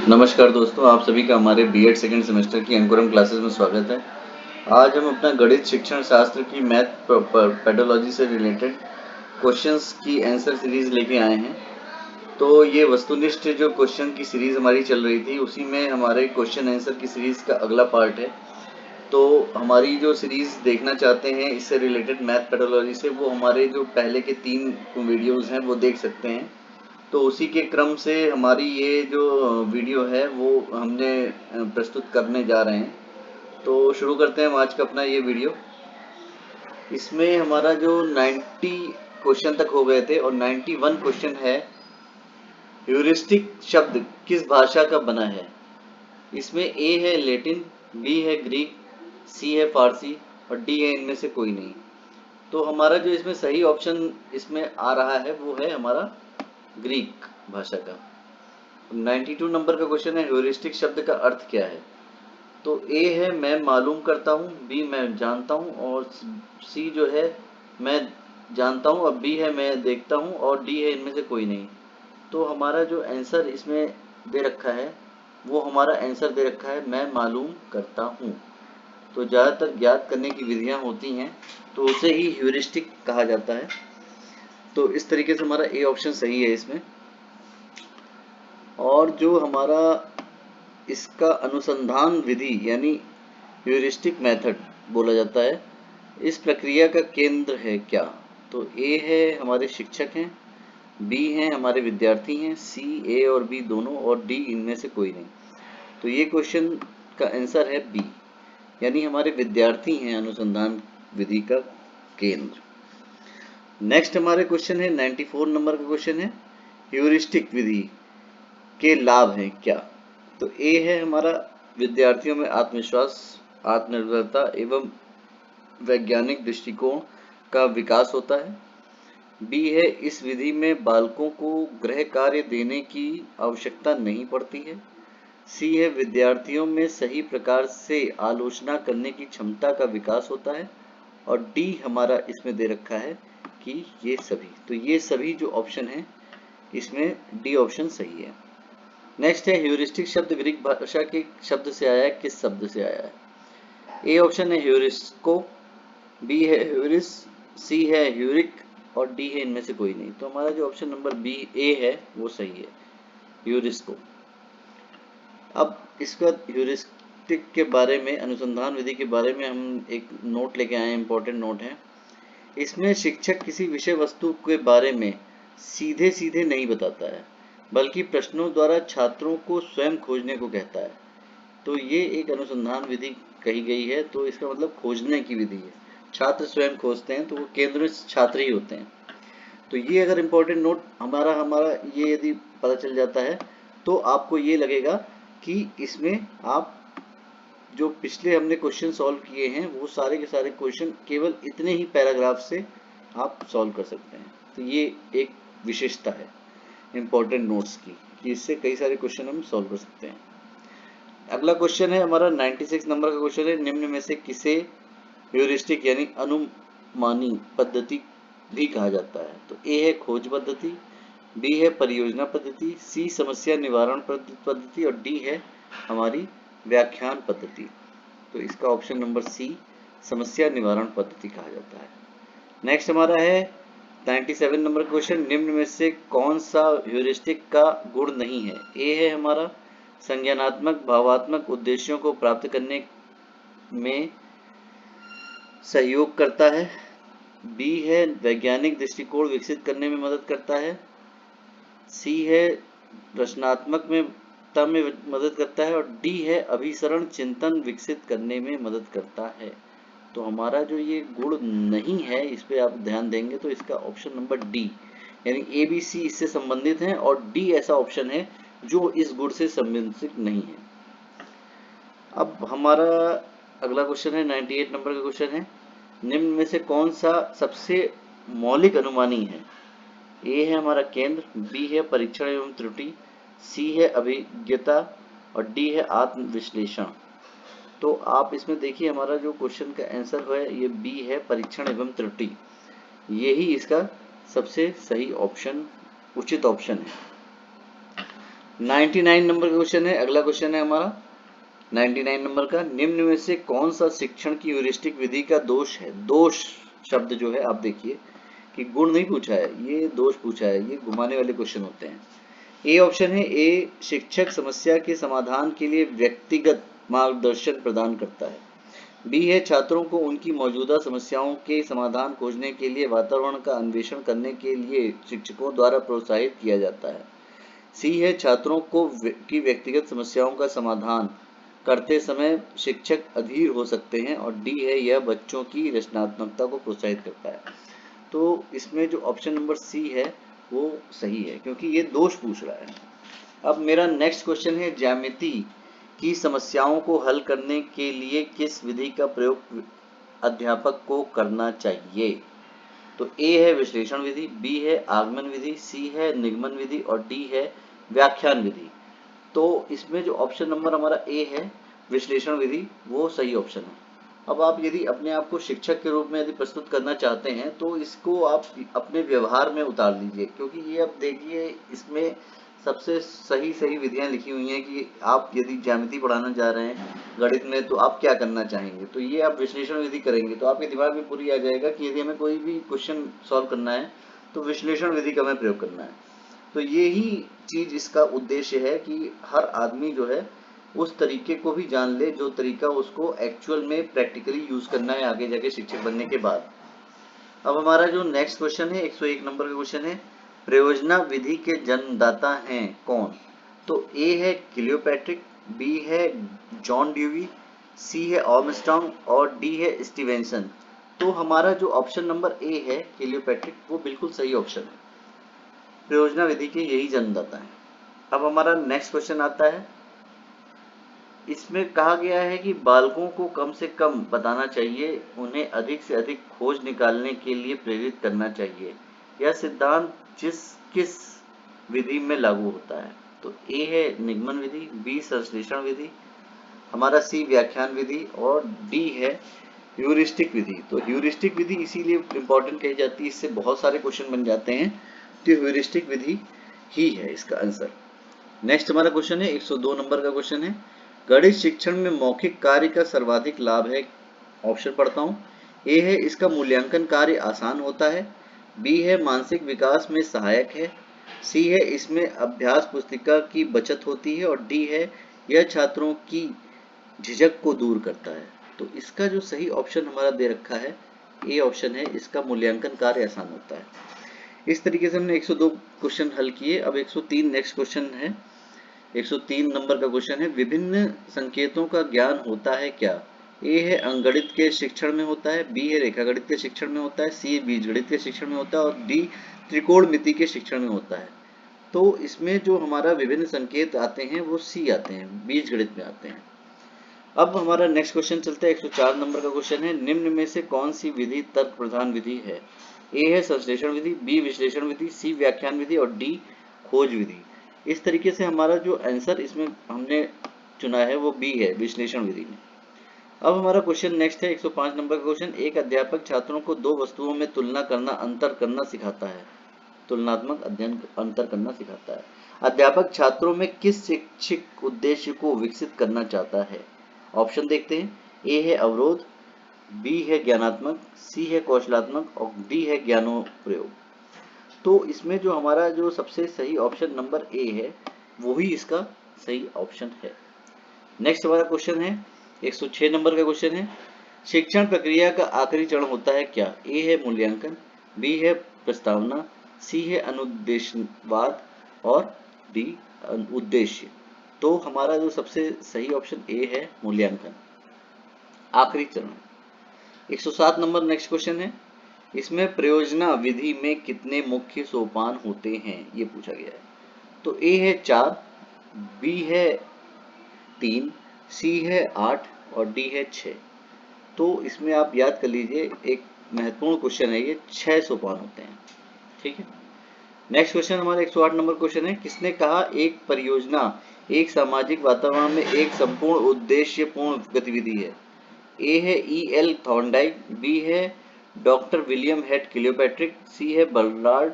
नमस्कार दोस्तों, आप सभी का हमारे बीएड सेकेंड सेमेस्टर की अंकुरम क्लासेस में स्वागत है। आज हम अपना गणित शिक्षण शास्त्र की मैथ पेडोलॉजी से रिलेटेड क्वेश्चंस की आंसर सीरीज लेके आए हैं। तो ये वस्तुनिष्ठ जो क्वेश्चन की सीरीज हमारी चल रही थी, उसी में हमारे क्वेश्चन आंसर की सीरीज का अगला पार्ट है। तो हमारी जो सीरीज देखना चाहते हैं इससे रिलेटेड मैथ पेडोलॉजी से, वो हमारे जो पहले के 3 वीडियोज़ हैं वो देख सकते हैं। तो उसी के क्रम से हमारी ये जो वीडियो है वो हमने प्रस्तुत करने जा रहे हैं। तो शुरू करते हैं हम आज का अपना ये वीडियो। इसमें हमारा जो 90 क्वेश्चन तक हो गए थे और 91 क्वेश्चन है, ह्यूरिस्टिक शब्द किस भाषा का बना है। इसमें ए है लैटिन, बी है ग्रीक, सी है फारसी और डी है इनमें से कोई नहीं। तो हमारा जो इसमें सही ऑप्शन इसमें आ रहा है वो है हमारा ग्रीक भाषा का। 92 नंबर का क्वेश्चन है, ह्यूरिस्टिक शब्द का अर्थ क्या है। तो ए है मैं मालूम करता हूँ, बी मैं जानता हूँ और सी जो है मैं जानता हूँ और बी है मैं देखता हूँ और डी है इनमें से कोई नहीं। तो हमारा जो आंसर इसमें दे रखा है वो हमारा आंसर दे रखा है मैं मालूम करता हूँ। तो ज़्यादातर ज्ञात करने की विधियाँ होती हैं तो उसे ही ह्यूरिस्टिक कहा जाता है। तो इस तरीके से हमारा ए ऑप्शन सही है इसमें। और जो हमारा इसका अनुसंधान विधि यानी ह्यूरिस्टिक मेथड बोला जाता है, इस प्रक्रिया का केंद्र है क्या। तो ए है हमारे शिक्षक हैं, बी हैं हमारे विद्यार्थी हैं, सी ए और बी दोनों और डी इनमें से कोई नहीं। तो ये क्वेश्चन का आंसर है बी, यानी हमारे विद्यार्थी हैं अनुसंधान विधि का केंद्र। नेक्स्ट हमारे क्वेश्चन है 94 नंबर का क्वेश्चन है, ह्यूरिस्टिक विधि के लाभ हैं क्या। तो ए है हमारा विद्यार्थियों में आत्मविश्वास, आत्मनिर्भरता एवं वैज्ञानिक दृष्टिकोण का विकास होता है। बी है इस विधि में बालकों को गृह कार्य देने की आवश्यकता नहीं पड़ती है। सी है विद्यार्थियों में सही प्रकार से आलोचना करने की क्षमता का विकास होता है और डी हमारा इसमें दे रखा है कि ये सभी। तो ये सभी जो ऑप्शन है इसमें डी ऑप्शन सही है। नेक्स्ट है ह्यूरिस्टिक शब्द ग्रीक भाषा के शब्द से आया है, किस शब्द से आया है। ए ऑप्शन है ह्यूरिस्को, बी है ह्यूरिस, सी है ह्यूरिक और डी है इनमें से कोई नहीं। तो हमारा जो ऑप्शन नंबर बी ए है वो सही है, ह्यूरिस्को। अब इसका ह्यूरिस्टिक के बारे में, अनुसंधान विधि के बारे में हम एक नोट लेके आए हैं, इंपॉर्टेंट नोट है। इसमें शिक्षक किसी विषय वस्तु के बारे में सीधे सीधे नहीं बताता है, बल्कि प्रश्नों द्वारा छात्रों को स्वयं खोजने को कहता है। तो ये एक अनुसंधान विधि कही गई है, तो इसका मतलब खोजने की विधि है। छात्र स्वयं खोजते हैं तो वो केंद्र में छात्र ही होते हैं। तो ये अगर इम्पोर्टेंट नोट हमारा हमारा ये यदि पता चल जाता है तो आपको ये लगेगा कि इसमें आप जो पिछले हमने क्वेश्चन सॉल्व किए हैं वो सारे के सारे क्वेश्चन केवल इतने ही पैराग्राफ से आप सॉल्व कर सकते हैं। तो ये एक विशेषता है इम्पोर्टेंट नोट्स की कि इससे कई सारे क्वेश्चन हम सॉल्व कर सकते हैं। अगला क्वेश्चन है हमारा 96 नंबर का क्वेश्चन है, निम्न में से किसे ह्यूरिस्टिक यानी अनुमानी पद्धति भी कहा जाता है। तो ए है खोज पद्धति, बी है परियोजना पद्धति, सी समस्या निवारण पद्धति और डी है हमारी व्याख्यान पद्धति। तो इसका ऑप्शन नंबर सी समस्या निवारण पद्धति कहा जाता है। नेक्स्ट हमारा है 97 नंबर क्वेश्चन, निम्न में से कौन सा ह्यूरिस्टिक का गुण नहीं है। ए है हमारा संज्ञानात्मक भावात्मक उद्देश्यों को प्राप्त करने में सहयोग करता है, बी है वैज्ञानिक दृष्टिकोण विकसित करने में मदद करता है, सी है रचनात्मकता में मदद करता है और डी है अभिसरण चिंतन विकसित करने में मदद करता है। तो हमारा जो ये गुण नहीं है इस पे आप ध्यान देंगे तो इसका ऑप्शन नंबर डी, यानी ए बी सी इससे संबंधित है और डी ऐसा ऑप्शन है जो इस गुण से संबंधित नहीं है। अब हमारा अगला क्वेश्चन है 98 नंबर का क्वेश्चन है, निम्न में से कौन सा सबसे मौलिक अनुमानी है। ए है हमारा केंद्र, बी है परीक्षण एवं त्रुटि, सी है अभिज्ञता और डी है आत्म विश्लेषण। तो आप इसमें देखिए हमारा जो क्वेश्चन का आंसर है ये बी है परीक्षण एवं त्रुटि, यही इसका सबसे सही ऑप्शन उचित ऑप्शन है। 99 नंबर का क्वेश्चन है, अगला क्वेश्चन है हमारा 99 नंबर का, निम्न में से कौन सा शिक्षण की ह्यूरिस्टिक विधि का दोष है। दोष शब्द जो है आप देखिए कि गुण नहीं पूछा है, ये दोष पूछा है, ये घुमाने वाले क्वेश्चन होते हैं। ए ऑप्शन है, ए शिक्षक समस्या के समाधान के लिए व्यक्तिगत मार्गदर्शन प्रदान करता है। बी है, छात्रों को उनकी मौजूदा समस्याओं के समाधान खोजने के लिए वातावरण का अन्वेषण करने के लिए शिक्षकों द्वारा प्रोत्साहित किया जाता है। सी है, छात्रों को की व्यक्तिगत समस्याओं का समाधान करते समय शिक्षक अधीर हो सकते हैं। और डी है, यह बच्चों की रचनात्मकता को प्रोत्साहित करता है। तो इसमें जो ऑप्शन नंबर सी है वो सही है, क्योंकि ये दोष पूछ रहा है। अब मेरा नेक्स्ट क्वेश्चन है, ज्यामिति की समस्याओं को हल करने के लिए किस विधि का प्रयोग अध्यापक को करना चाहिए। तो ए है विश्लेषण विधि, बी है आगमन विधि, सी है निगमन विधि और डी है व्याख्यान विधि। तो इसमें जो ऑप्शन नंबर हमारा ए है विश्लेषण विधि, वो सही ऑप्शन है। अब आप यदि अपने आप को शिक्षक के रूप में यदि प्रस्तुत करना चाहते हैं तो इसको आप अपने व्यवहार में उतार लीजिए, क्योंकि ये अब देखिए इसमें सबसे सही सही विधियां लिखी हुई हैं कि आप यदि ज्यामिति पढ़ाना चाह रहे हैं गणित में तो आप क्या करना चाहेंगे। तो ये आप विश्लेषण विधि करेंगे तो आपके दिमाग में पूरी आ जाएगा कि यदि हमें कोई भी क्वेश्चन सॉल्व करना है तो विश्लेषण विधि का हमें प्रयोग करना है। तो ये ही चीज इसका उद्देश्य है कि हर आदमी जो है उस तरीके को भी जान ले जो तरीका उसको एक्चुअल में प्रैक्टिकली यूज करना है आगे जाके शिक्षक बनने के बाद। अब हमारा जो नेक्स्ट क्वेश्चन है 101 नंबर का क्वेश्चन है, प्रयोजना विधि के जन्मदाता हैं कौन। तो ए है क्लियोपैट्रिक, बी है जॉन ड्यूवी, सी है आर्मस्ट्रांग और डी है स्टीवेंसन। तो हमारा जो ऑप्शन नंबर ए है क्लियोपैट्रिक वो बिल्कुल सही ऑप्शन है, प्रयोजना विधि के यही जन्मदाता है। अब हमारा नेक्स्ट क्वेश्चन आता है, इसमें कहा गया है कि बालकों को कम से कम बताना चाहिए, उन्हें अधिक से अधिक खोज निकालने के लिए प्रेरित करना चाहिए। यह सिद्धांत किस विधि में लागू होता है। तो ए है निगमन विधि, बी संश्लेषण विधि, हमारा सी व्याख्यान विधि और डी है ह्यूरिस्टिक विधि। तो ह्यूरिस्टिक विधि इसीलिए इंपॉर्टेंट कही जाती है, इससे बहुत सारे क्वेश्चन बन जाते हैं, तो ह्यूरिस्टिक विधि ही है इसका आंसर। नेक्स्ट हमारा क्वेश्चन है 102 नंबर का क्वेश्चन है, गणित शिक्षण में मौखिक कार्य का सर्वाधिक लाभ है। ऑप्शन पढ़ता हूँ, ए है इसका मूल्यांकन कार्य आसान होता है, बी है मानसिक विकास में सहायक है, सी है इसमें अभ्यास पुस्तिका की बचत होती है और डी है यह छात्रों की झिझक को दूर करता है। तो इसका जो सही ऑप्शन हमारा दे रखा है ए ऑप्शन है, इसका मूल्यांकन कार्य आसान होता है। इस तरीके से हमने 102 क्वेश्चन हल किए। अब 103 नेक्स्ट क्वेश्चन है, 103 नंबर का क्वेश्चन है, विभिन्न संकेतों का ज्ञान होता है क्या। ए है अंकगणित के शिक्षण में होता है, बी है रेखागणित के शिक्षण में होता है, सी बीजगणित के शिक्षण में होता है और डी त्रिकोणमिति के शिक्षण में होता है। तो इसमें जो हमारा विभिन्न संकेत आते हैं वो सी आते हैं, बीजगणित में आते हैं। अब हमारा नेक्स्ट क्वेश्चन चलता है 104 नंबर का क्वेश्चन है, निम्न में से कौन सी विधि तर्क प्रधान विधि है। ए है संश्लेषण विधि, बी विश्लेषण विधि, सी व्याख्यान विधि और डी खोज विधि। इस तरीके से हमारा जो आंसर इसमें हमने चुना है वो बी है, विश्लेषण विधि में। अब हमारा क्वेश्चन नेक्स्ट है 105 नंबर का क्वेश्चन, एक अध्यापक छात्रों को दो वस्तुओं में तुलना करना अंतर करना सिखाता है, तुलनात्मक अध्ययन अंतर करना सिखाता है। अध्यापक छात्रों में किस शैक्षिक उद्देश्य को विकसित करना चाहता है। ऑप्शन देखते हैं, ए है अवरोध, बी है ज्ञानात्मक, सी है कौशलात्मक और डी है ज्ञानोप्रयोग। तो इसमें जो हमारा जो सबसे सही ऑप्शन नंबर ए है वो ही इसका सही ऑप्शन है। नेक्स्ट हमारा क्वेश्चन है 106 नंबर का क्वेश्चन है, शिक्षण प्रक्रिया का आखिरी चरण होता है क्या। ए है मूल्यांकन, बी है प्रस्तावना, सी है अनुद्देशवाद और डी उद्देश्य। तो हमारा जो सबसे सही ऑप्शन ए है मूल्यांकन, आखिरी चरण। 107 नंबर नेक्स्ट क्वेश्चन है, इसमें प्रयोजना विधि में कितने मुख्य सोपान होते हैं ये पूछा गया है। तो ए है 4, बी है 3, सी है 8 और डी है 6। तो इसमें आप याद कर लीजिए, एक महत्वपूर्ण क्वेश्चन है ये, 6 सोपान होते हैं। ठीक है। नेक्स्ट क्वेश्चन हमारा 108 नंबर क्वेश्चन है, किसने कहा एक परियोजना एक सामाजिक वातावरण में एक संपूर्ण उद्देश्यपूर्ण गतिविधि है। ए है E.L. थॉर्नडाइक, बी है डॉक्टर विलियम हेड क्लियोपैट्रिक, सी है बर्नार्ड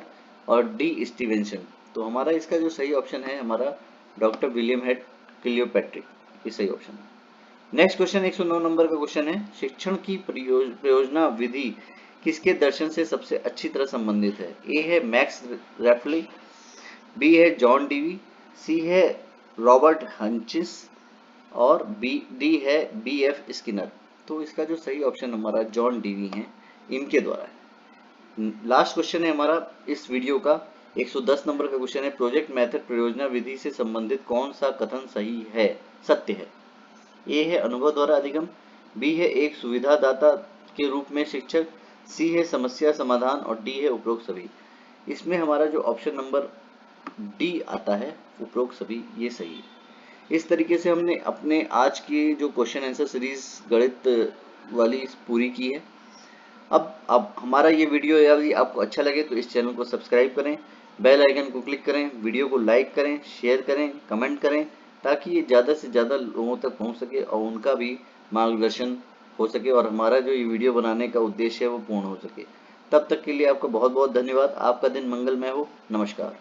और डी स्टीवेंसन। तो हमारा इसका जो सही ऑप्शन है हमारा डॉक्टर विलियम हेड क्लियोपैट्रिक, ये सही ऑप्शन है। नेक्स्ट क्वेश्चन 109 नंबर का क्वेश्चन है, शिक्षण की प्रयोजना विधि किसके दर्शन से सबसे अच्छी तरह संबंधित है? ए है मैक्स रेफली, बी है जॉन डीवी, सी है रॉबर्ट हंचिस और डी है बी एफ स्किनर। तो इसका जो सही ऑप्शन हमारा जॉन डीवी है, इनके द्वारा है। लास्ट क्वेश्चन है हमारा इस वीडियो का 110 नंबर का क्वेश्चन है, प्रोजेक्ट मेथड प्रयोजना विधि से संबंधित कौन सा कथन सही है, सत्य है? ए है अनुभव द्वारा अधिगम, बी है एक सुविधादाता के रूप में शिक्षक, सी है समस्या समाधान और डी है उपरोक्त सभी। इसमें हमारा जो ऑप्शन नंबर डी आता है उपरोक्त सभी, ये सही है। इस तरीके से हमने अपने आज की जो क्वेश्चन आंसर सीरीज गणित वाली पूरी की है। अब हमारा ये वीडियो यदि आपको अच्छा लगे तो इस चैनल को सब्सक्राइब करें, बेल आइकन को क्लिक करें, वीडियो को लाइक करें, शेयर करें, कमेंट करें, ताकि ये ज़्यादा से ज़्यादा लोगों तक पहुंच सके और उनका भी मार्गदर्शन हो सके और हमारा जो ये वीडियो बनाने का उद्देश्य है वो पूर्ण हो सके। तब तक के लिए आपका बहुत बहुत धन्यवाद। आपका दिन मंगलमय हो। नमस्कार।